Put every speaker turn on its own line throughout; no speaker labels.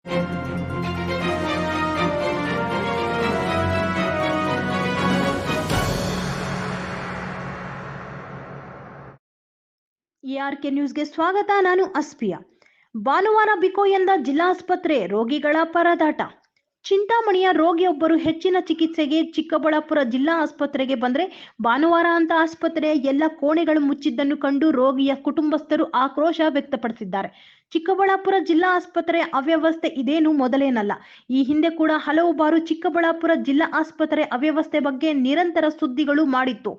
ಎಆರ್ಕೆ ನ್ಯೂಸ್ಗೆ ಸ್ವಾಗತ. ನಾನು ಅಸ್ಪಿಯಾ. ಭಾನುವಾರ ಬಿಕೋಯಿಂದ ಜಿಲ್ಲಾಸ್ಪತ್ರೆ ರೋಗಿಗಳ ಪರದಾಟ. ಚಿಂತಾಮಣಿಯ ರೋಗಿಯೊಬ್ಬರು ಹೆಚ್ಚಿನ ಚಿಕಿತ್ಸೆಗೆ ಚಿಕ್ಕಬಳ್ಳಾಪುರ ಜಿಲ್ಲಾ ಆಸ್ಪತ್ರೆಗೆ ಬಂದರೆ ಭಾನುವಾರ ಅಂತ ಆಸ್ಪತ್ರೆಯ ಎಲ್ಲ ಕೋಣೆಗಳು ಮುಚ್ಚಿದ್ದನ್ನು ಕಂಡು ರೋಗಿಯ ಕುಟುಂಬಸ್ಥರು ಆಕ್ರೋಶ ವ್ಯಕ್ತಪಡಿಸಿದ್ದಾರೆ. ಚಿಕ್ಕಬಳ್ಳಾಪುರ ಜಿಲ್ಲಾ ಆಸ್ಪತ್ರೆಯ ಅವ್ಯವಸ್ಥೆ ಇದೇನು ಮೊದಲೇನಲ್ಲ. ಈ ಹಿಂದೆ ಕೂಡ ಹಲವು ಬಾರಿ ಚಿಕ್ಕಬಳ್ಳಾಪುರ ಜಿಲ್ಲಾ ಆಸ್ಪತ್ರೆ ಅವ್ಯವಸ್ಥೆ ಬಗ್ಗೆ ನಿರಂತರ ಸುದ್ದಿಗಳು ಮಾಡಿತ್ತು.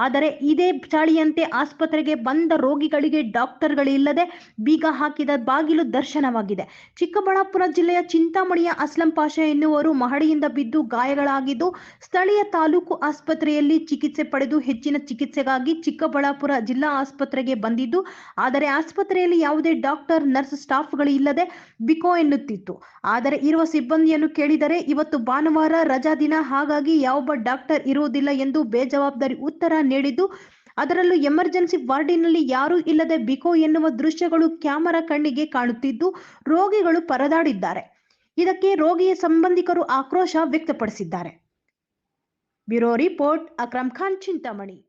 ಆದರೆ ಇದೇ ಚಾಳಿಯಂತೆ ಆಸ್ಪತ್ರೆಗೆ ಬಂದ ರೋಗಿಗಳಿಗೆ ಡಾಕ್ಟರ್ಗಳಿಲ್ಲದೆ ಬೀಗ ಹಾಕಿದ ಬಾಗಿಲು ದರ್ಶನವಾಗಿದೆ. ಚಿಕ್ಕಬಳ್ಳಾಪುರ ಜಿಲ್ಲೆಯ ಚಿಂತಾಮಣಿಯ ಅಸ್ಲಂ ಪಾಷಾ ಎನ್ನುವರು ಮಹಡಿಯಿಂದ ಬಿದ್ದು ಗಾಯಗಳಾಗಿದ್ದು ಸ್ಥಳೀಯ ತಾಲೂಕು ಆಸ್ಪತ್ರೆಯಲ್ಲಿ ಚಿಕಿತ್ಸೆ ಪಡೆದು ಹೆಚ್ಚಿನ ಚಿಕಿತ್ಸೆಗಾಗಿ ಚಿಕ್ಕಬಳ್ಳಾಪುರ ಜಿಲ್ಲಾ ಆಸ್ಪತ್ರೆಗೆ ಬಂದಿದ್ದು, ಆದರೆ ಆಸ್ಪತ್ರೆಯಲ್ಲಿ ಯಾವುದೇ ಡಾಕ್ಟರ್, ನರ್ಸ್, ಸ್ಟಾಫ್ಗಳು ಇಲ್ಲದೆ ಬಿಕೋ ಎನ್ನುತ್ತಿತ್ತು. ಆದರೆ ಇರುವ ಸಿಬ್ಬಂದಿಯನ್ನು ಕೇಳಿದರೆ ಇವತ್ತು ಭಾನುವಾರ ರಜಾ ದಿನ, ಹಾಗಾಗಿ ಯಾವೊಬ್ಬ ಡಾಕ್ಟರ್ ಇರುವುದಿಲ್ಲ ಎಂದು ಬೇಜವಾಬ್ದಾರಿ ಉತ್ತರ ನೀಡಿದ್ದು, ಅದರಲ್ಲೂ ಎಮರ್ಜೆನ್ಸಿ ವಾರ್ಡಿನಲ್ಲಿ ಯಾರೂ ಇಲ್ಲದೆ ಬಿಕೋ ಎನ್ನುವ ದೃಶ್ಯಗಳು ಕ್ಯಾಮೆರಾ ಕಣ್ಣಿಗೆ ಕಾಣುತ್ತಿದ್ದು ರೋಗಿಗಳು ಪರದಾಡಿದ್ದಾರೆ. ಇದಕ್ಕೆ ರೋಗಿಯ ಸಂಬಂಧಿಕರು ಆಕ್ರೋಶ ವ್ಯಕ್ತಪಡಿಸಿದ್ದಾರೆ. Bureau report, Akram Khan, Chintamani.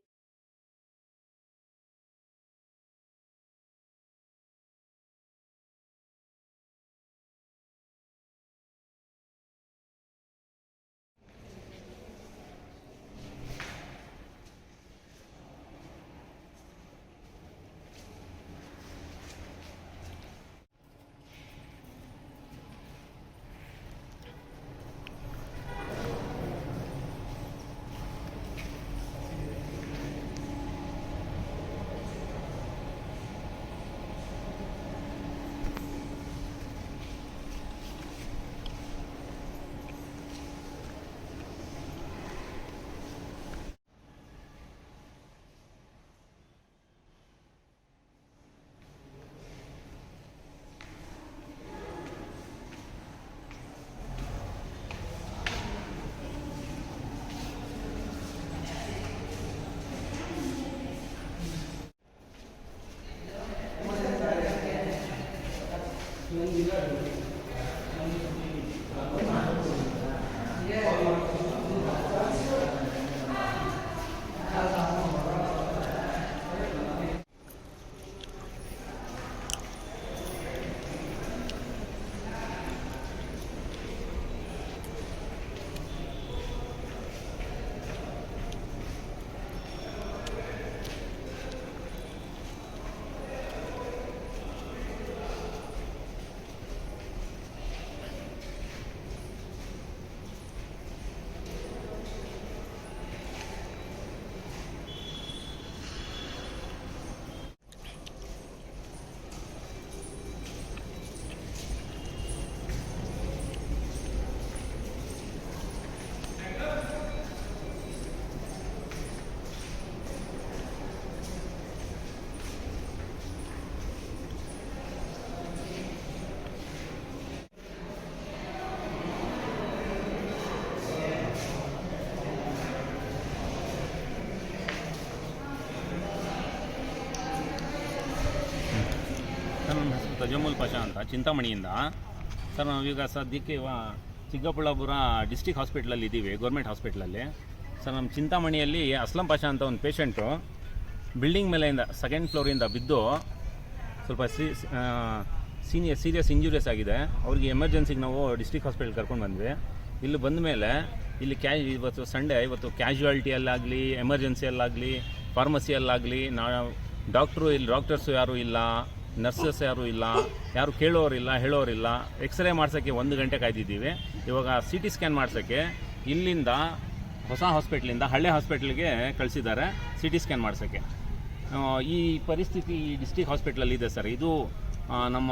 ನನ್ನ ಹೆಸರು ತಜಮುಲ್ ಪಾಷಾ ಅಂತ, ಚಿಂತಾಮಣಿಯಿಂದ. ಸರ್, ನಾವೀಗ ಸದ್ಯಕ್ಕೆ ಚಿಕ್ಕಬಳ್ಳಾಪುರ ಡಿಸ್ಟಿಕ್ ಹಾಸ್ಪಿಟ್ಲಲ್ಲಿ ಇದ್ದೀವಿ, ಗೌರ್ಮೆಂಟ್ ಹಾಸ್ಪಿಟ್ಲಲ್ಲಿ. ಸರ್, ನಮ್ಮ ಚಿಂತಾಮಣಿಯಲ್ಲಿ ಅಸ್ಲಂ ಪಾಷಾ ಅಂತ ಒಂದು ಪೇಷಂಟು ಬಿಲ್ಡಿಂಗ್ ಮೇಲೆಯಿಂದ ಸೆಕೆಂಡ್ ಫ್ಲೋರಿಂದ ಬಿದ್ದು ಸ್ವಲ್ಪ ಸೀರಿಯಸ್ ಇಂಜುರಿಯಸ್ ಆಗಿದೆ. ಅವ್ರಿಗೆ ಎಮರ್ಜೆನ್ಸಿಗೆ ನಾವು ಡಿಸ್ಟಿಕ್ ಹಾಸ್ಪಿಟಲ್ ಕರ್ಕೊಂಡು ಬಂದ್ವಿ. ಇಲ್ಲಿ ಬಂದ ಮೇಲೆ ಇಲ್ಲಿ ಇವತ್ತು ಸಂಡೇ, ಇವತ್ತು ಕ್ಯಾಶುಯಾಲಿಟಿಯಲ್ಲಾಗಲಿ, ಎಮರ್ಜೆನ್ಸಿಯಲ್ಲಾಗಲಿ, ಫಾರ್ಮಸಿಯಲ್ಲಾಗಲಿ ಡಾಕ್ಟರ್ಸು ಯಾರೂ ಇಲ್ಲ, ನರ್ಸಸ್ ಯಾರೂ ಇಲ್ಲ, ಯಾರು ಕೇಳೋರಿಲ್ಲ, ಹೇಳೋರಿಲ್ಲ. ಎಕ್ಸ್ರೇ ಮಾಡ್ಸೋಕ್ಕೆ 1 ಗಂಟೆ ಕಾಯ್ದಿದ್ದೀವಿ. ಇವಾಗ CT ಸ್ಕ್ಯಾನ್ ಮಾಡ್ಸೋಕ್ಕೆ ಇಲ್ಲಿಂದ ಹೊಸ ಹಾಸ್ಪಿಟ್ಲಿಂದ ಹಳೆ ಹಾಸ್ಪಿಟ್ಲಿಗೆ ಕಳಿಸಿದ್ದಾರೆ CT ಸ್ಕ್ಯಾನ್ ಮಾಡ್ಸೋಕ್ಕೆ. ಈ ಪರಿಸ್ಥಿತಿ ಈ ಡಿಸ್ಟಿಕ್ ಹಾಸ್ಪಿಟ್ಲಲ್ಲಿ ಇದೆ ಸರ್. ಇದು ನಮ್ಮ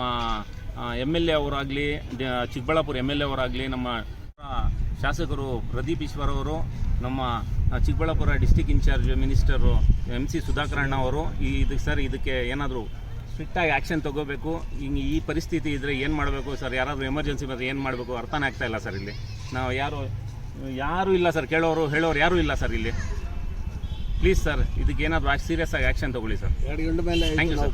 MLA ಅವರಾಗಲಿ, ಚಿಕ್ಕಬಳ್ಳಾಪುರ MLA ಅವರಾಗಲಿ, ನಮ್ಮ ಶಾಸಕರು ಪ್ರದೀಪ್ ಈಶ್ವರ್ ಅವರು, ನಮ್ಮ Chikkaballapur district in charge minister MC ಸುಧಾಕರಣ್ಣ ಅವರು ಇದಕ್ಕೆ ಏನಾದರೂ ಸ್ಟ್ರಿಕ್ಟಾಗಿ ಆ್ಯಕ್ಷನ್ ತೊಗೋಬೇಕು. ಈ ಪರಿಸ್ಥಿತಿ ಇದ್ದರೆ ಏನು ಮಾಡಬೇಕು ಸರ್? ಯಾರಾದರೂ ಎಮರ್ಜೆನ್ಸಿ ಬಂದರೆ ಏನು ಮಾಡಬೇಕು ಅರ್ಥನೇ ಆಗ್ತಾ ಇಲ್ಲ ಸರ್. ಇಲ್ಲಿ ನಾವು ಯಾರೂ ಇಲ್ಲ ಸರ್, ಕೇಳೋರು ಹೇಳೋರು ಯಾರೂ ಇಲ್ಲ ಸರ್ ಇಲ್ಲಿ. ಪ್ಲೀಸ್ ಸರ್, ಇದಕ್ಕೆ ಏನಾದರೂ ಸೀರಿಯಸ್ ಆಗಿ ಆ್ಯಕ್ಷನ್ ತೊಗೊಳ್ಳಿ ಸರ್.
2 ಗಂಟೆ ಮೇಲೆ
ಥ್ಯಾಂಕ್ ಯು ಸರ್.